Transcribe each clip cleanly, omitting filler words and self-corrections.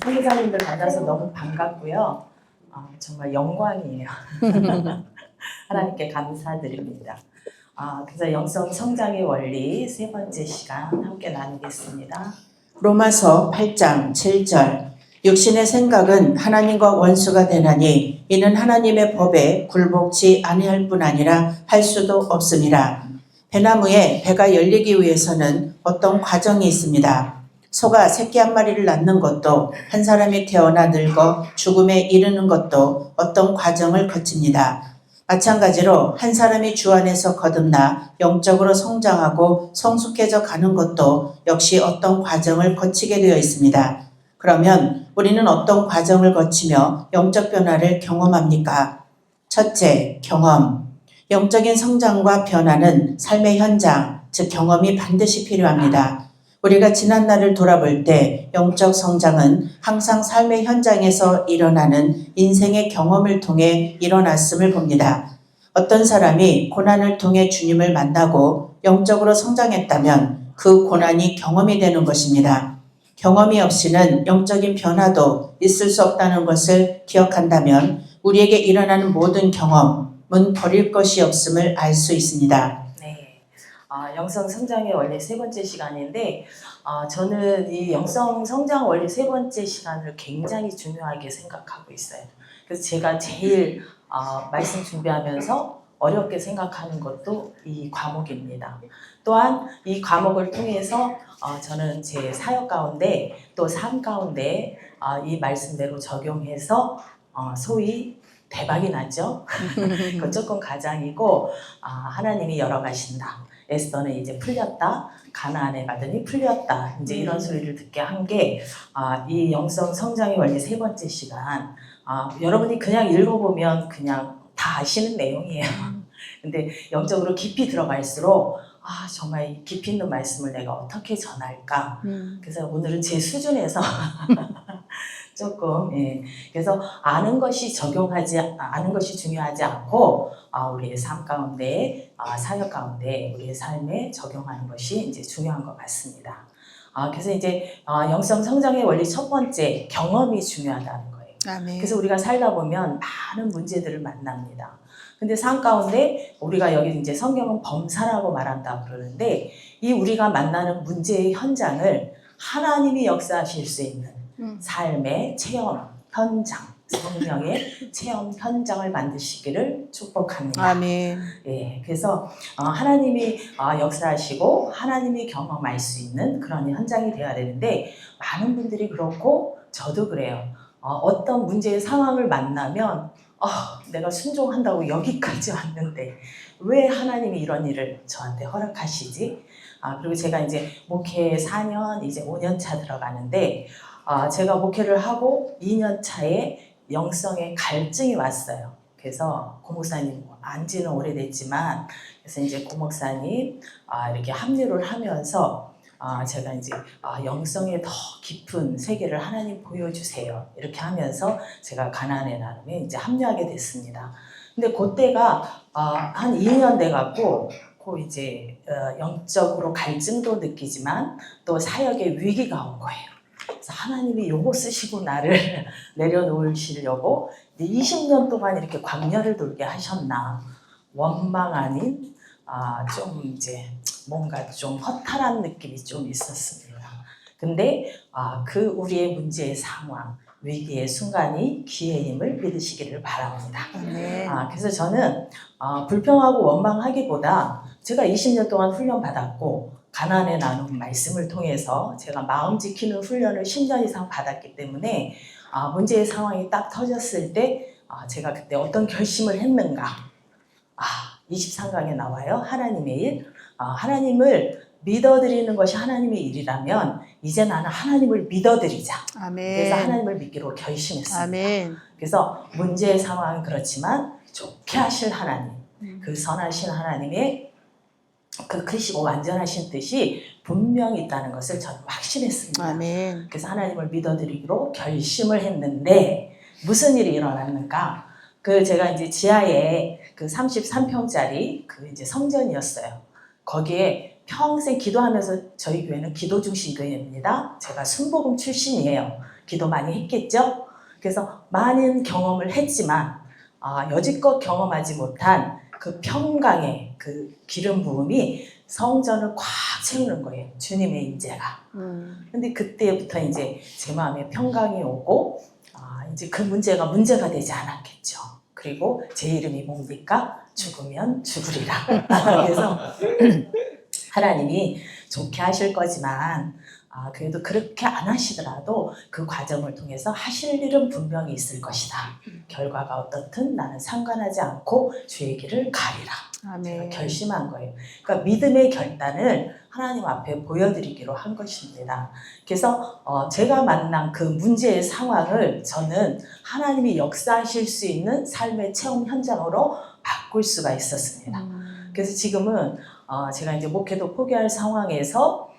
선교사님들 만나서 너무 반갑고요. 정말 영광이에요. 하나님께 감사드립니다. 그래서 영성 성장의 원리 세 번째 시간 함께 나누겠습니다. 로마서 8장 7절 육신의 생각은 하나님과 원수가 되나니 이는 하나님의 법에 굴복치 아니할 뿐 아니라 할 수도 없습니다. 배나무에 배가 열리기 위해서는 어떤 과정이 있습니다. 소가 새끼 한 마리를 낳는 것도 한 사람이 태어나 늙어 죽음에 이르는 것도 어떤 과정을 거칩니다. 마찬가지로 한 사람이 주 안에서 거듭나 영적으로 성장하고 성숙해져 가는 것도 역시 어떤 과정을 거치게 되어 있습니다. 그러면 우리는 어떤 과정을 거치며 영적 변화를 경험합니까? 첫째, 경험. 영적인 성장과 변화는 삶의 현장, 즉 경험이 반드시 필요합니다. 우리가 지난 날을 돌아볼 때 영적 성장은 항상 삶의 현장에서 일어나는 인생의 경험을 통해 일어났음을 봅니다. 어떤 사람이 고난을 통해 주님을 만나고 영적으로 성장했다면 그 고난이 경험이 되는 것입니다. 경험이 없이는 영적인 변화도 있을 수 없다는 것을 기억한다면 우리에게 일어나는 모든 경험은 버릴 것이 없음을 알 수 있습니다. 네, 영성 성장의 원리 세 번째 시간인데 저는 이 영성 성장 원리 세 번째 시간을 굉장히 중요하게 생각하고 있어요. 그래서 제가 제일 말씀 준비하면서 어렵게 생각하는 것도 이 과목입니다. 또한 이 과목을 통해서 저는 제 사역 가운데 또 삶 가운데 이 말씀대로 적용해서 소위 대박이 나죠. 그건 조금 가장이고 하나님이 열어가신다. 에스더는 이제 풀렸다. 가나안에 가더니 풀렸다. 이제 이런 소리를 듣게 한 게 이 영성 성장의 원리 세 번째 시간. 여러분이 그냥 읽어보면 그냥 다 아시는 내용이에요. 근데 영적으로 깊이 들어갈수록 정말 이 깊이 있는 말씀을 내가 어떻게 전할까? 그래서 오늘은 제 수준에서 조금 그래서 아는 것이 아는 것이 중요하지 않고 우리의 삶 가운데 사역 가운데 우리의 삶에 적용하는 것이 이제 중요한 것 같습니다. 그래서 이제 영성 성장의 원리 첫 번째 경험이 중요하다는 거예요. 아멘. 그래서 우리가 살다 보면 많은 문제들을 만납니다. 근데 삶 가운데 우리가 여기 이제 성경은 범사라고 말한다 그러는데 이 우리가 만나는 문제의 현장을 하나님이 역사하실 수 있는 삶의 체험 현장, 성령의 체험 현장을 만드시기를 축복합니다. 아멘. 예, 그래서 하나님이 역사하시고 하나님이 경험할 수 있는 그런 현장이 되어야 되는데 많은 분들이 그렇고 저도 그래요. 어떤 문제의 상황을 만나면 내가 순종한다고 여기까지 왔는데 왜 하나님이 이런 일을 저한테 허락하시지? 그리고 제가 이제 목회 4년, 이제 5년 차 들어가는데 제가 목회를 하고 2년 차에 영성의 갈증이 왔어요. 그래서 고목사님 안지는 오래됐지만 그래서 이제 고목사님 이렇게 합류를 하면서 제가 이제 영성의 더 깊은 세계를 하나님 보여주세요. 이렇게 하면서 제가 가나안의 나눔에 이제 합류하게 됐습니다. 근데 그때가 한 2년 돼갖고 이제 영적으로 갈증도 느끼지만 또 사역의 위기가 온 거예요. 그래서 하나님이 요거 쓰시고 나를 내려놓으시려고 20년 동안 이렇게 광야를 돌게 하셨나. 원망 아닌 좀 이제 뭔가 좀 허탈한 느낌이 좀 있었습니다. 근데 그 우리의 문제의 상황, 위기의 순간이 기회임을 믿으시기를 바랍니다. 아멘. 그래서 저는 불평하고 원망하기보다 제가 20년 동안 훈련 받았고 가나안의 나눔 말씀을 통해서 제가 마음 지키는 훈련을 10년 이상 받았기 때문에 문제의 상황이 딱 터졌을 때 제가 그때 어떤 결심을 했는가. 23강에 나와요. 하나님의 일. 하나님을 믿어드리는 것이 하나님의 일이라면 이제 나는 하나님을 믿어드리자. 아멘. 그래서 하나님을 믿기로 결심했습니다. 아멘. 그래서 문제의 상황은 그렇지만 좋게 하실 하나님, 그 선하신 하나님의 그 크시고 완전하신 뜻이 분명히 있다는 것을 저는 확신했습니다. 아멘. 그래서 하나님을 믿어드리기로 결심을 했는데 무슨 일이 일어났는가? 제가 이제 지하에 그 33평짜리 그 이제 성전이었어요. 거기에 평생 기도하면서 저희 교회는 기도 중심 교회입니다. 제가 순복음 출신이에요. 기도 많이 했겠죠? 그래서 많은 경험을 했지만 여지껏 경험하지 못한 그 평강의 그 기름 부음이 성전을 꽉 채우는 거예요. 주님의 임재가. 근데 그때부터 이제 제 마음에 평강이 오고 이제 그 문제가 되지 않았겠죠. 그리고 제 이름이 뭡니까? 죽으면 죽으리라. 그래서 하나님이 좋게 하실 거지만 그래도 그렇게 안 하시더라도 그 과정을 통해서 하실 일은 분명히 있을 것이다. 결과가 어떻든 나는 상관하지 않고 주의 길을 가리라. 제가 결심한 거예요. 그러니까 믿음의 결단을 하나님 앞에 보여드리기로 한 것입니다. 그래서 제가 만난 그 문제의 상황을 저는 하나님이 역사하실 수 있는 삶의 체험 현장으로 바꿀 수가 있었습니다. 그래서 지금은 제가 이제 목회도 포기할 상황에서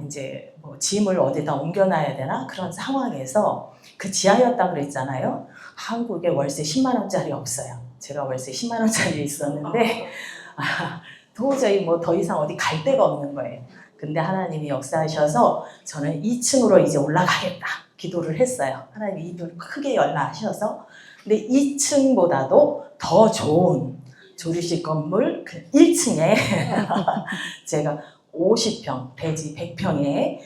이제 뭐 짐을 어디다 옮겨놔야 되나 그런 상황에서 그 지하였다 그랬잖아요. 한국에 월세 10만 원짜리 없어요. 제가 월세 10만 원짜리 있었는데 도저히 뭐 더 이상 어디 갈 데가 없는 거예요. 근데 하나님이 역사하셔서 저는 2층으로 이제 올라가겠다 기도를 했어요. 하나님이 입을 크게 열라 하셔서. 근데 2층보다도 더 좋은 조리실 건물 1층에 제가 50평, 대지 100평에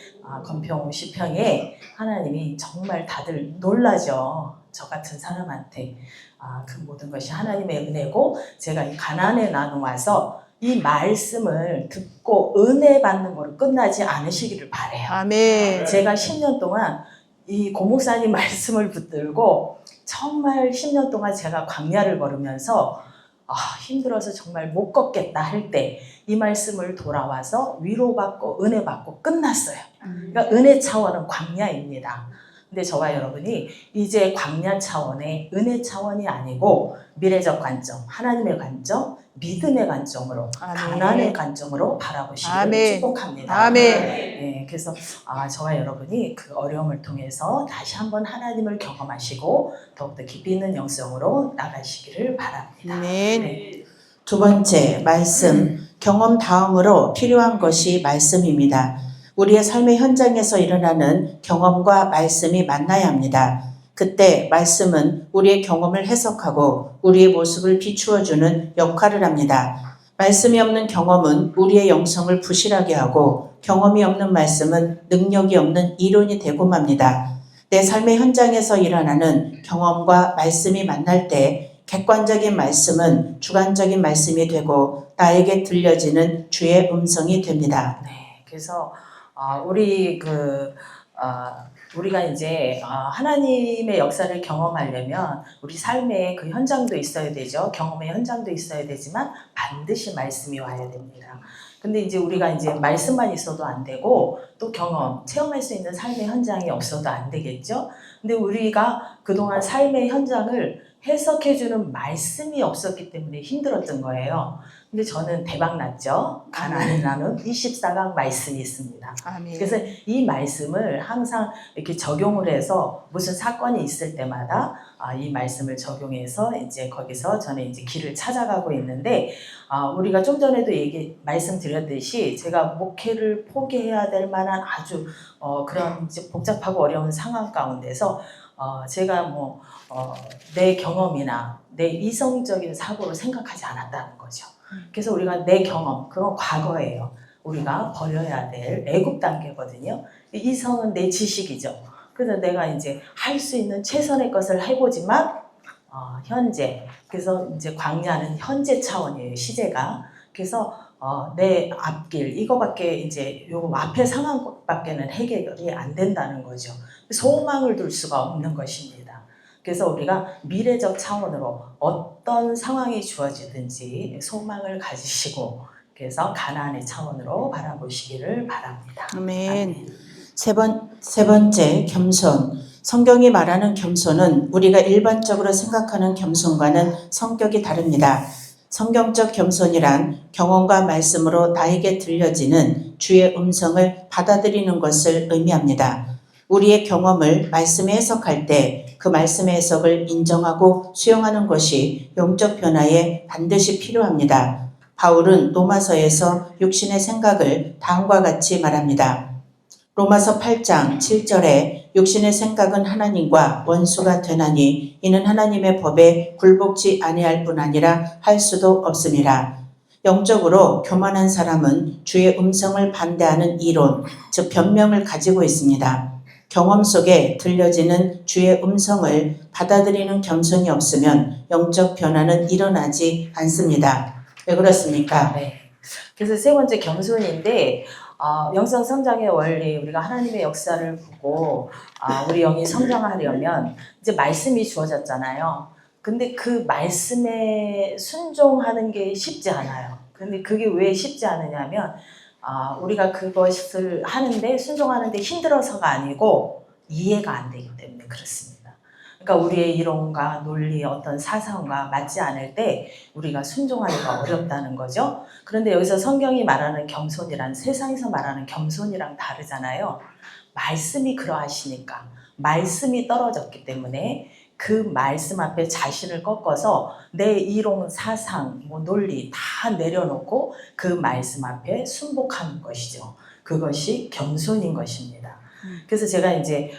건평 50평에 하나님이 정말 다들 놀라죠. 저 같은 사람한테 그 모든 것이 하나님의 은혜고 제가 이 가나안에 나눠와서 이 말씀을 듣고 은혜 받는 거로 끝나지 않으시기를 바라요. 아멘. 제가 10년 동안 이 고목사님 말씀을 붙들고 정말 10년 동안 제가 광야를 걸으면서 힘들어서 정말 못 걷겠다 할 때 이 말씀을 돌아와서 위로받고 은혜받고 끝났어요. 그러니까 은혜 차원은 광야입니다. 근데 저와 여러분이 이제 광야 차원의 은혜 차원이 아니고 미래적 관점, 하나님의 관점, 믿음의 관점으로 가나안의 관점으로 바라보시기를 축복합니다. 아멘. 네, 그래서 저와 여러분이 그 어려움을 통해서 다시 한번 하나님을 경험하시고 더욱더 깊이 있는 영성으로 나가시기를 바랍니다. 아멘. 네. 두 번째, 말씀. 경험 다음으로 필요한 것이 말씀입니다. 우리의 삶의 현장에서 일어나는 경험과 말씀이 만나야 합니다. 그때 말씀은 우리의 경험을 해석하고 우리의 모습을 비추어주는 역할을 합니다. 말씀이 없는 경험은 우리의 영성을 부실하게 하고 경험이 없는 말씀은 능력이 없는 이론이 되고 맙니다. 내 삶의 현장에서 일어나는 경험과 말씀이 만날 때 객관적인 말씀은 주관적인 말씀이 되고 나에게 들려지는 주의 음성이 됩니다. 네, 그래서 우리가 이제 하나님의 역사를 경험하려면 우리 삶에 그 현장도 있어야 되죠. 경험의 현장도 있어야 되지만 반드시 말씀이 와야 됩니다. 근데 이제 우리가 이제 말씀만 있어도 안 되고 또 경험, 체험할 수 있는 삶의 현장이 없어도 안 되겠죠. 근데 우리가 그동안 삶의 현장을 해석해주는 말씀이 없었기 때문에 힘들었던 거예요. 근데 저는 대박 났죠. 가나안에 나눈 24강 말씀이 있습니다. 아멘. 그래서 이 말씀을 항상 이렇게 적용을 해서 무슨 사건이 있을 때마다 이 말씀을 적용해서 이제 거기서 저는 이제 길을 찾아가고 있는데 우리가 좀 전에도 말씀드렸듯이 제가 목회를 포기해야 될 만한 아주 그런 이제 복잡하고 어려운 상황 가운데서 제가 내 경험이나 내 이성적인 사고로 생각하지 않았다는 거죠. 그래서 우리가 내 경험, 그건 과거예요. 우리가 버려야 될 애굽 단계거든요. 이성은 내 지식이죠. 그래서 내가 이제 할 수 있는 최선의 것을 해보지만 현재, 그래서 이제 광야는 현재 차원이에요, 시제가. 그래서 내 앞길 이거밖에 이제 요 앞의 상황밖에는 해결이 안 된다는 거죠. 소망을 둘 수가 없는 것입니다. 그래서 우리가 미래적 차원으로 어떤 상황이 주어지든지 소망을 가지시고 그래서 가나안의 차원으로 바라보시기를 바랍니다. 아멘. 세 번째, 겸손. 성경이 말하는 겸손은 우리가 일반적으로 생각하는 겸손과는 성격이 다릅니다. 성경적 겸손이란 경험과 말씀으로 나에게 들려지는 주의 음성을 받아들이는 것을 의미합니다. 우리의 경험을 말씀에 해석할 때 그 말씀의 해석을 인정하고 수용하는 것이 영적 변화에 반드시 필요합니다. 바울은 로마서에서 육신의 생각을 다음과 같이 말합니다. 로마서 8장 7절에 육신의 생각은 하나님과 원수가 되나니 이는 하나님의 법에 굴복지 아니할 뿐 아니라 할 수도 없음이라. 영적으로 교만한 사람은 주의 음성을 반대하는 이론, 즉 변명을 가지고 있습니다. 경험 속에 들려지는 주의 음성을 받아들이는 겸손이 없으면 영적 변화는 일어나지 않습니다. 왜 그렇습니까? 네. 그래서 세 번째 겸손인데 영성 성장의 원리, 우리가 하나님의 역사를 보고 우리 영이 성장하려면 이제 말씀이 주어졌잖아요. 근데 그 말씀에 순종하는 게 쉽지 않아요. 근데 그게 왜 쉽지 않으냐면 우리가 그것을 하는데 순종하는데 힘들어서가 아니고 이해가 안 되기 때문에 그렇습니다. 그러니까 우리의 이론과 논리, 어떤 사상과 맞지 않을 때 우리가 순종하기가 어렵다는 거죠. 그런데 여기서 성경이 말하는 겸손이란 세상에서 말하는 겸손이랑 다르잖아요. 말씀이 그러하시니까, 말씀이 떨어졌기 때문에 그 말씀 앞에 자신을 꺾어서 내 이론, 사상, 논리 다 내려놓고 그 말씀 앞에 순복하는 것이죠. 그것이 겸손인 것입니다. 그래서 제가 이제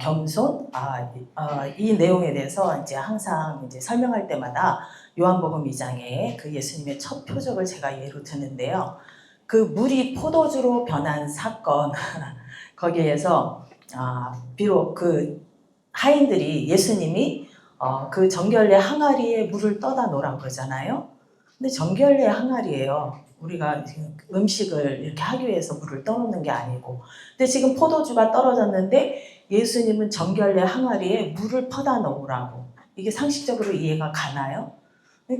겸손 이 내용에 대해서 이제 항상 이제 설명할 때마다 요한복음 2장에 그 예수님의 첫 표적을 제가 예로 드는데요. 그 물이 포도주로 변한 사건 거기에서 비록 그 하인들이 예수님이 그 정결례 항아리에 물을 떠다 놓으라고 그러잖아요. 근데 정결례 항아리예요. 우리가 지금 음식을 이렇게 하기 위해서 물을 떠놓는 게 아니고. 근데 지금 포도주가 떨어졌는데 예수님은 정결례 항아리에 물을 퍼다 놓으라고. 이게 상식적으로 이해가 가나요?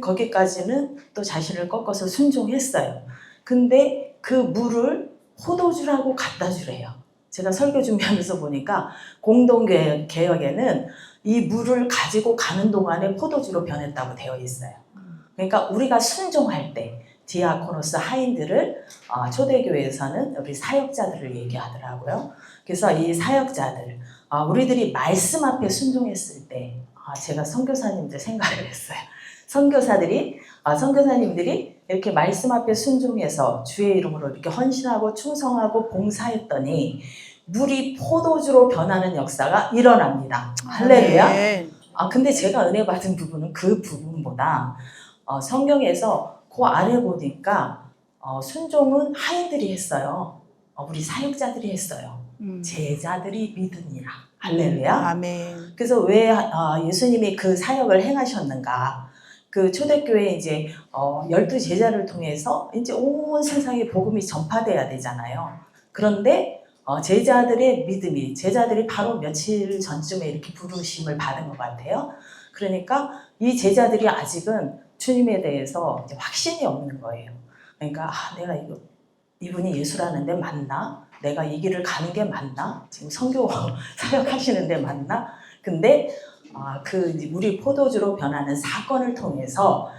거기까지는 또 자신을 꺾어서 순종했어요. 근데 그 물을 포도주라고 갖다 주래요. 제가 설교 준비하면서 보니까 공동개혁에는 이 물을 가지고 가는 동안에 포도주로 변했다고 되어 있어요. 그러니까 우리가 순종할 때 디아코노스 하인들을 초대교회에서는 우리 사역자들을 얘기하더라고요. 그래서 이 사역자들, 우리들이 말씀 앞에 순종했을 때 제가 선교사님들 생각을 했어요. 선교사님들이 이렇게 말씀 앞에 순종해서 주의 이름으로 이렇게 헌신하고 충성하고 봉사했더니 물이 포도주로 변하는 역사가 일어납니다. 할렐루야. 네. 근데 제가 은혜 받은 부분은 그 부분보다 성경에서 그 아래 보니까 순종은 하인들이 했어요. 우리 사역자들이 했어요. 제자들이 믿으니라. 할렐루야. 아멘. 그래서 왜 예수님이 그 사역을 행하셨는가? 그 초대교회 이제 12제자를 통해서 이제 온 세상에 복음이 전파돼야 되잖아요. 그런데 제자들의 믿음이, 제자들이 바로 며칠 전쯤에 이렇게 부르심을 받은 것 같아요. 그러니까 이 제자들이 아직은 주님에 대해서 이제 확신이 없는 거예요. 그러니까 내가 이분이 예수라는데 맞나? 내가 이 길을 가는 게 맞나? 지금 선교 사역하시는데 맞나? 근데 우리 포도주로 변하는 사건을 통해서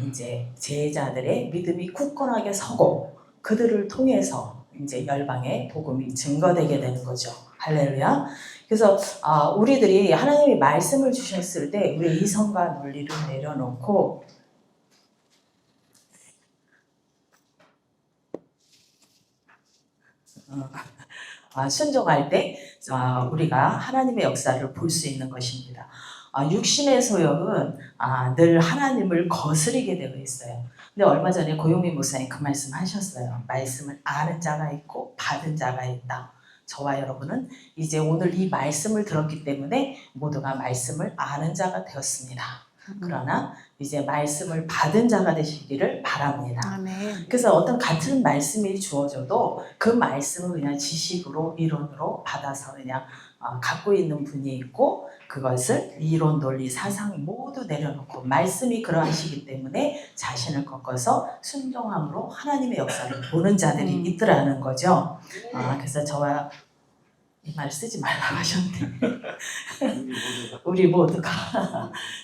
이제 제자들의 믿음이 굳건하게 서고 그들을 통해서 이제 열방의 복음이 증거되게 되는 거죠. 할렐루야. 그래서 우리들이 하나님이 말씀을 주셨을 때 우리 이성과 논리를 내려놓고 순종할 때 우리가 하나님의 역사를 볼 수 있는 것입니다. 육신의 소욕은 늘 하나님을 거스르게 되어 있어요. 근데 얼마 전에 고용민 목사님 그 말씀 하셨어요. 말씀을 아는 자가 있고 받은 자가 있다. 저와 여러분은 이제 오늘 이 말씀을 들었기 때문에 모두가 말씀을 아는 자가 되었습니다. 그러나 이제 말씀을 받은 자가 되시기를 바랍니다. 아멘. 그래서 어떤 같은 말씀이 주어져도 그 말씀을 그냥 지식으로 이론으로 받아서 그냥 갖고 있는 분이 있고 그것을 이론, 논리, 사상 모두 내려놓고 말씀이 그러하시기 때문에 자신을 꺾어서 순종함으로 하나님의 역사를 보는 자들이 있더라는 거죠. 그래서 저와 이 말 쓰지 말라고 하셨는데 우리 모두가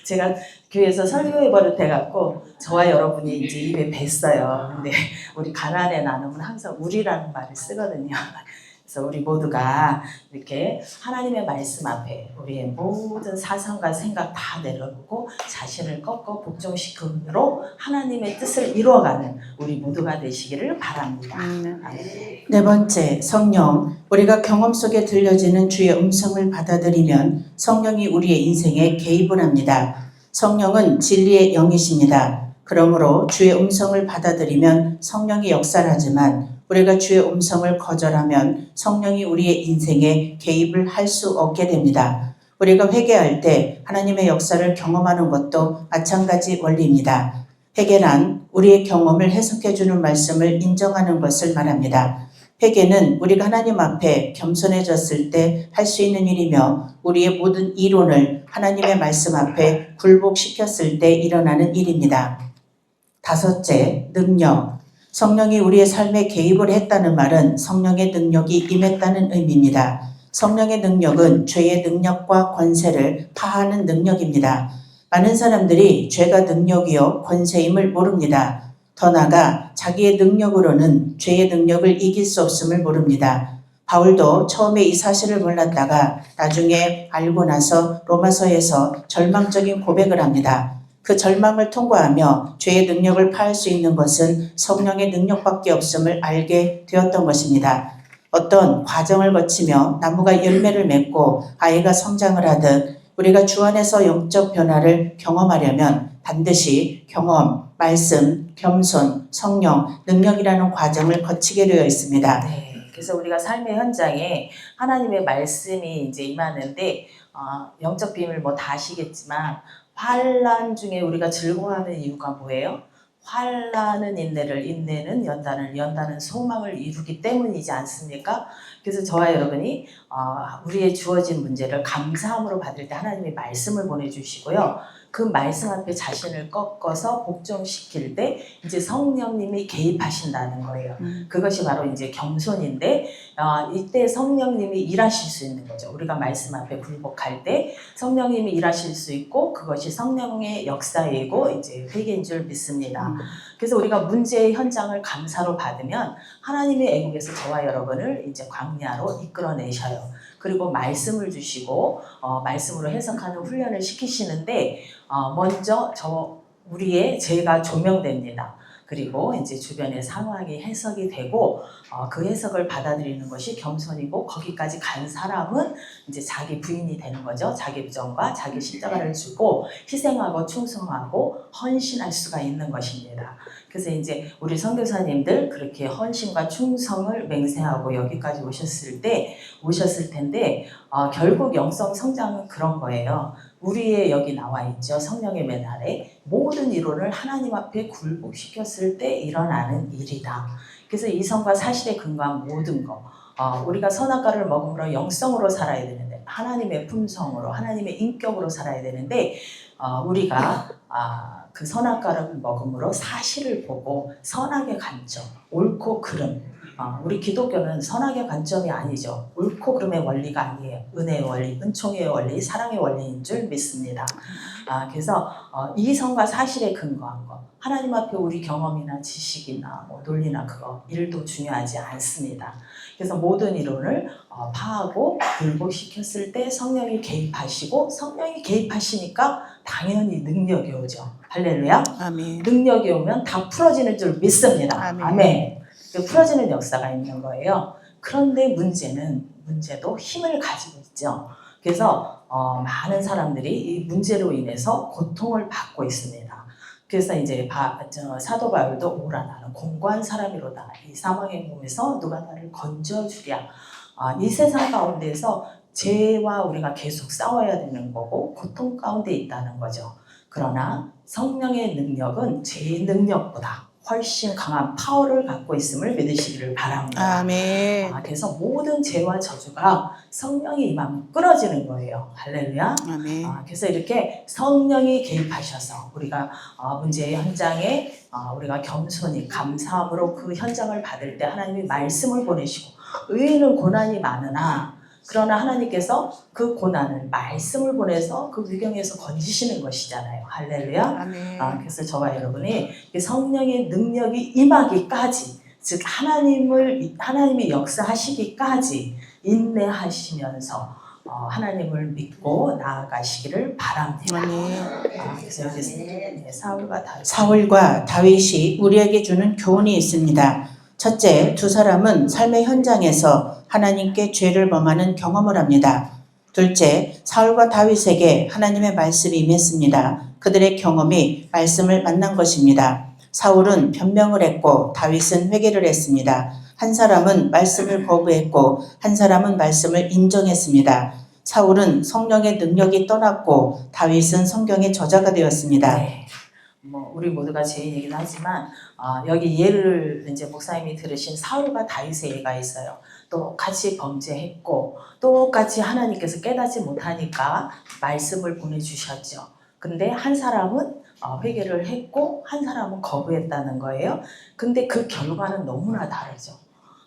제가 교회에서 설교해 버릇해갖고 저와 여러분이 이제 입에 뱄어요. 근데 우리 가나안의 나눔은 항상 우리라는 말을 쓰거든요. 그래서 우리 모두가 이렇게 하나님의 말씀 앞에 우리의 모든 사상과 생각 다 내려놓고 자신을 꺾어 복종시킴으로 하나님의 뜻을 이루어가는 우리 모두가 되시기를 바랍니다. 아멘. 네 번째, 성령. 우리가 경험 속에 들려지는 주의 음성을 받아들이면 성령이 우리의 인생에 개입을 합니다. 성령은 진리의 영이십니다. 그러므로 주의 음성을 받아들이면 성령이 역사하지만 우리가 주의 음성을 거절하면 성령이 우리의 인생에 개입을 할 수 없게 됩니다. 우리가 회개할 때 하나님의 역사를 경험하는 것도 마찬가지 원리입니다. 회개란 우리의 경험을 해석해주는 말씀을 인정하는 것을 말합니다. 회개는 우리가 하나님 앞에 겸손해졌을 때 할 수 있는 일이며 우리의 모든 이론을 하나님의 말씀 앞에 굴복시켰을 때 일어나는 일입니다. 다섯째, 능력. 성령이 우리의 삶에 개입을 했다는 말은 성령의 능력이 임했다는 의미입니다. 성령의 능력은 죄의 능력과 권세를 파하는 능력입니다. 많은 사람들이 죄가 능력이요 권세임을 모릅니다. 더 나아가 자기의 능력으로는 죄의 능력을 이길 수 없음을 모릅니다. 바울도 처음에 이 사실을 몰랐다가 나중에 알고 나서 로마서에서 절망적인 고백을 합니다. 그 절망을 통과하며 죄의 능력을 파할 수 있는 것은 성령의 능력밖에 없음을 알게 되었던 것입니다. 어떤 과정을 거치며 나무가 열매를 맺고 아이가 성장을 하듯 우리가 주 안에서 영적 변화를 경험하려면 반드시 경험, 말씀, 겸손, 성령, 능력이라는 과정을 거치게 되어 있습니다. 네, 그래서 우리가 삶의 현장에 하나님의 말씀이 이제 임하는데 영적 비밀 뭐 다 아시겠지만 환난 중에 우리가 즐거워하는 이유가 뭐예요? 환난은 인내를, 인내는 연단을, 연단은 소망을 이루기 때문이지 않습니까? 그래서 저와 여러분이 우리의 주어진 문제를 감사함으로 받을 때 하나님이 말씀을 보내주시고요. 그 말씀 앞에 자신을 꺾어서 복종시킬 때 이제 성령님이 개입하신다는 거예요. 그것이 바로 이제 겸손인데 이때 성령님이 일하실 수 있는 거죠. 우리가 말씀 앞에 굴복할 때 성령님이 일하실 수 있고 그것이 성령의 역사이고 이제 회개인 줄 믿습니다. 그래서 우리가 문제의 현장을 감사로 받으면 하나님의 애국에서 저와 여러분을 이제 광야로 이끌어내셔요. 그리고 말씀을 주시고 말씀으로 해석하는 훈련을 시키시는데 먼저 우리의 죄가 조명됩니다. 그리고 이제 주변의 상황이 해석이 되고 그 해석을 받아들이는 것이 겸손이고 거기까지 간 사람은 이제 자기 부인이 되는 거죠. 자기 부정과 자기 십자가를 주고 희생하고 충성하고 헌신할 수가 있는 것입니다. 그래서 이제 우리 선교사님들 그렇게 헌신과 충성을 맹세하고 여기까지 오셨을 텐데 결국 영성 성장은 그런 거예요. 우리의 여기 나와 있죠. 성령의 맨 아래 모든 이론을 하나님 앞에 굴복시켰을 때 일어나는 일이다. 그래서 이성과 사실에 근거한 모든 거 우리가 선악과를 먹음으로 영성으로 살아야 되는데 하나님의 품성으로 하나님의 인격으로 살아야 되는데 우리가 그 선악과를 먹음으로 사실을 보고 선악의 관점, 옳고 그름 우리 기독교는 선악의 관점이 아니죠. 옳고 그름의 원리가 아니에요. 은혜의 원리, 은총의 원리, 사랑의 원리인 줄 믿습니다. 그래서 이성과 사실에 근거한 거 하나님 앞에 우리 경험이나 지식이나 뭐 논리나 그거 일도 중요하지 않습니다. 그래서 모든 이론을 파하고 굴복시켰을 때 성령이 개입하시고 성령이 개입하시니까 당연히 능력이 오죠. 할렐루야. 아멘. 능력이 오면 다 풀어지는 줄 믿습니다. 아멘. 아멘. 풀어지는 역사가 있는 거예요. 그런데 문제도 힘을 가지고 있죠. 그래서 많은 사람들이 이 문제로 인해서 고통을 받고 있습니다. 그래서 이제 사도 바울도 오라 나는 공고한 사람이로다. 이 사망의 몸에서 누가 나를 건져주랴. 이 세상 가운데서 죄와 우리가 계속 싸워야 되는 거고 고통 가운데 있다는 거죠. 그러나 성령의 능력은 죄의 능력보다 훨씬 강한 파워를 갖고 있음을 믿으시기를 바랍니다. 아멘. 그래서 모든 죄와 저주가 성령이 임하면 끊어지는 거예요. 할렐루야. 아멘. 그래서 이렇게 성령이 개입하셔서 우리가 문제의 현장에 우리가 겸손히 감사함으로 그 현장을 받을 때 하나님이 말씀을 보내시고 의인은 고난이 많으나 그러나 하나님께서 그 고난을 말씀을 보내서 그 위경에서 건지시는 것이잖아요. 할렐루야. 아멘. 그래서 저와 여러분이 성령의 능력이 임하기까지 즉 하나님이 역사하시기까지 인내하시면서 하나님을 믿고 나아가시기를 바랍니다. 그래서 여기서 사울과 다윗이 우리에게 주는 교훈이 있습니다. 첫째, 두 사람은 삶의 현장에서 하나님께 죄를 범하는 경험을 합니다. 둘째, 사울과 다윗에게 하나님의 말씀이 임했습니다. 그들의 경험이 말씀을 만난 것입니다. 사울은 변명을 했고 다윗은 회개를 했습니다. 한 사람은 말씀을 거부했고 한 사람은 말씀을 인정했습니다. 사울은 성령의 능력이 떠났고 다윗은 성경의 저자가 되었습니다. 네. 우리 모두가 죄인이긴 하지만 여기 예를 이제 목사님이 들으신 사울과 다윗의 예가 있어요. 똑같이 범죄했고 똑같이 하나님께서 깨닫지 못하니까 말씀을 보내주셨죠. 근데 한 사람은 회개를 했고 한 사람은 거부했다는 거예요. 근데 그 결과는 너무나 다르죠.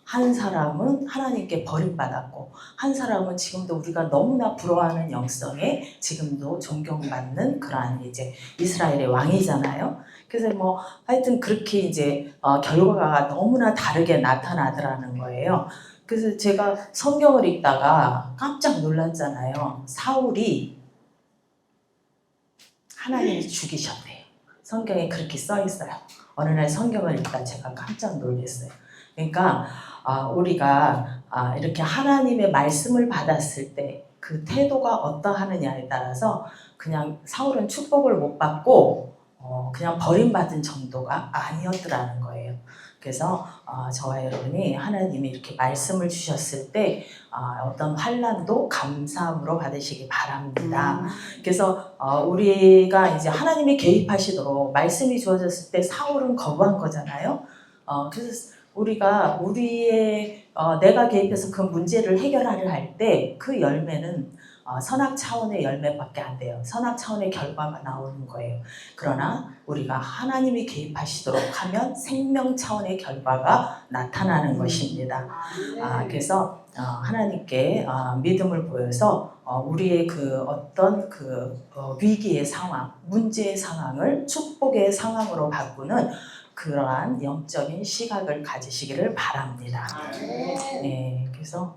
한 사람은 하나님께 버림받았고 한 사람은 지금도 우리가 너무나 부러워하는 영성에 지금도 존경받는 그러한 이제 이스라엘의 왕이잖아요. 그래서 하여튼 그렇게 이제 결과가 너무나 다르게 나타나더라는 거예요. 그래서 제가 성경을 읽다가 깜짝 놀랐잖아요. 사울이 하나님이 죽이셨대요. 성경에 그렇게 써 있어요. 어느 날 성경을 읽다 제가 깜짝 놀랐어요. 그러니까 우리가 이렇게 하나님의 말씀을 받았을 때 그 태도가 어떠하느냐에 따라서 그냥 사울은 축복을 못 받고 그냥 버림받은 정도가 아니었더라는 거예요. 그래서 저와 여러분이 하나님이 이렇게 말씀을 주셨을 때 어떤 환난도 감사함으로 받으시기 바랍니다. 그래서 우리가 이제 하나님이 개입하시도록 말씀이 주어졌을 때 사울은 거부한 거잖아요. 그래서 우리가 내가 개입해서 그 문제를 해결하려 할 때 그 열매는 선악 차원의 열매밖에 안 돼요. 선악 차원의 결과가 나오는 거예요. 그러나 우리가 하나님이 개입하시도록 하면 생명 차원의 결과가 나타나는 것입니다. 그래서 하나님께 믿음을 보여서 우리의 그 어떤 위기의 상황, 문제의 상황을 축복의 상황으로 바꾸는 그러한 영적인 시각을 가지시기를 바랍니다. 네, 그래서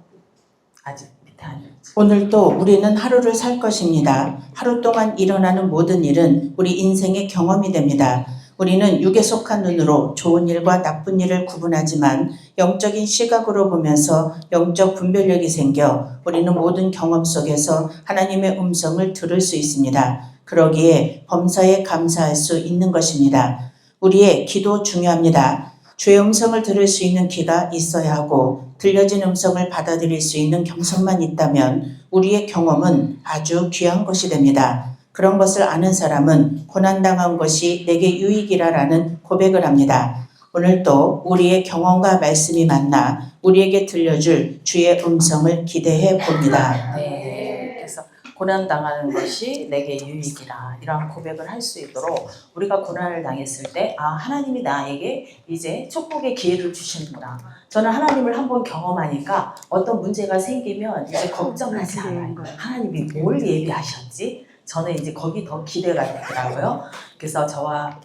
아직 밑에 안 읽지. 오늘도 우리는 하루를 살 것입니다. 하루 동안 일어나는 모든 일은 우리 인생의 경험이 됩니다. 우리는 육에 속한 눈으로 좋은 일과 나쁜 일을 구분하지만 영적인 시각으로 보면서 영적 분별력이 생겨 우리는 모든 경험 속에서 하나님의 음성을 들을 수 있습니다. 그러기에 범사에 감사할 수 있는 것입니다. 우리의 기도 중요합니다. 주의 음성을 들을 수 있는 귀가 있어야 하고 들려진 음성을 받아들일 수 있는 겸손만 있다면 우리의 경험은 아주 귀한 것이 됩니다. 그런 것을 아는 사람은 고난당한 것이 내게 유익이라라는 고백을 합니다. 오늘도 우리의 경험과 말씀이 만나 우리에게 들려줄 주의 음성을 기대해 봅니다. 네, 그래서 고난당하는 것이 내게 유익이라 이러한 고백을 할 수 있도록 우리가 고난을 당했을 때 하나님이 나에게 이제 축복의 기회를 주시는구나. 저는 하나님을 한번 경험하니까 어떤 문제가 생기면 이제 걱정하지 않아요. 하나님이 뭘 예비하셨지? 저는 이제 거기 더 기대가 되더라고요. 그래서 저와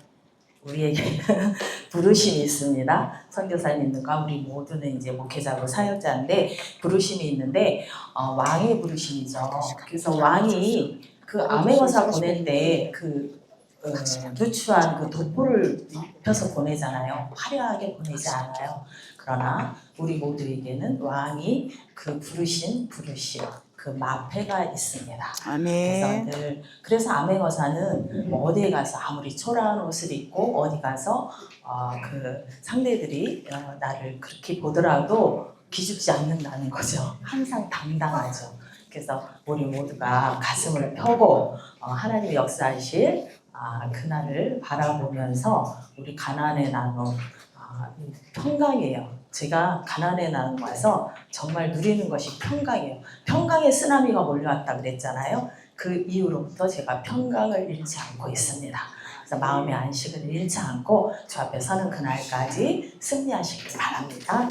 우리에게 부르심이 있습니다. 선교사님들과 우리 모두는 이제 목회자고 사역자인데 부르심이 있는데 왕의 부르심이죠. 그래서 왕이 그 아메거사 보낼 때 누추한 그 도포를 입혀서 보내잖아요. 화려하게 보내지 않아요. 그러나 우리 모두에게는 왕이 그 부르심 그 마패가 있습니다. 아멘. 그래서 아메거사는 어디에 가서 아무리 초라한 옷을 입고 어디 가서 그 상대들이 나를 그렇게 보더라도 기죽지 않는다는 거죠. 항상 당당하죠. 그래서 우리 모두가 가슴을 펴고 하나님의 역사하실 그날을 바라보면서 우리 가나안의 나눔 평강이에요. 제가 가나안의 나눔 와서 정말 누리는 것이 평강이에요. 평강의 쓰나미가 몰려왔다 그랬잖아요. 그 이후로부터 제가 평강을 잃지 않고 있습니다. 그래서 마음의 안식을 잃지 않고 주 앞에 서는 그날까지 승리하시길 바랍니다.